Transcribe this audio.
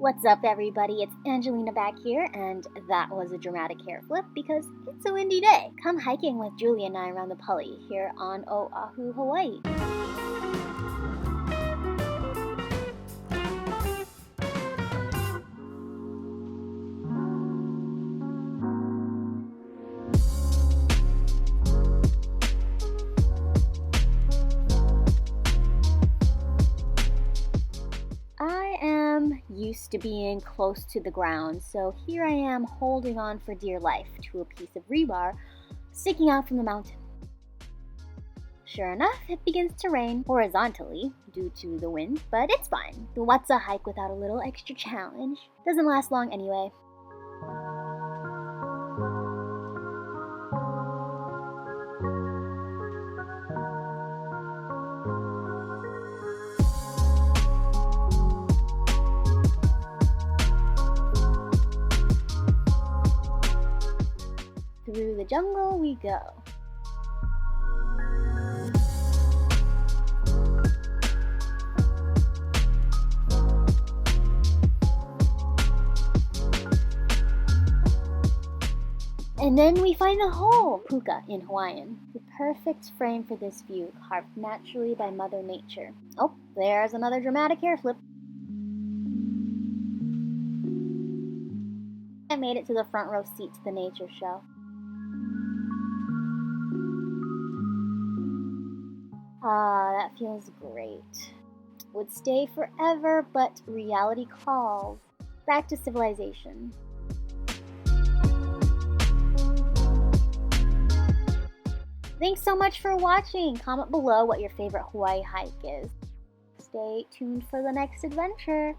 What's up, everybody? It's Angelina back here, and that was a dramatic hair flip because it's a windy day. Come hiking with Julia and I around the Pali here on Oahu, Hawaii. I am used to being close to the ground, so here I am holding on for dear life to a piece of rebar sticking out from the mountain. Sure enough, it begins to rain horizontally due to the wind, but it's fine. What's a hike without a little extra challenge? Doesn't last long anyway. Through the jungle we go. And then we find a hole, puka in Hawaiian, the perfect frame for this view, carved naturally by Mother Nature. Oh, there's another dramatic hair flip. I made it to the front row seat to the nature show. Ah, that feels great. Would stay forever, but reality calls. Back to civilization. Thanks so much for watching. Comment below what your favorite Hawaii hike is. Stay tuned for the next adventure.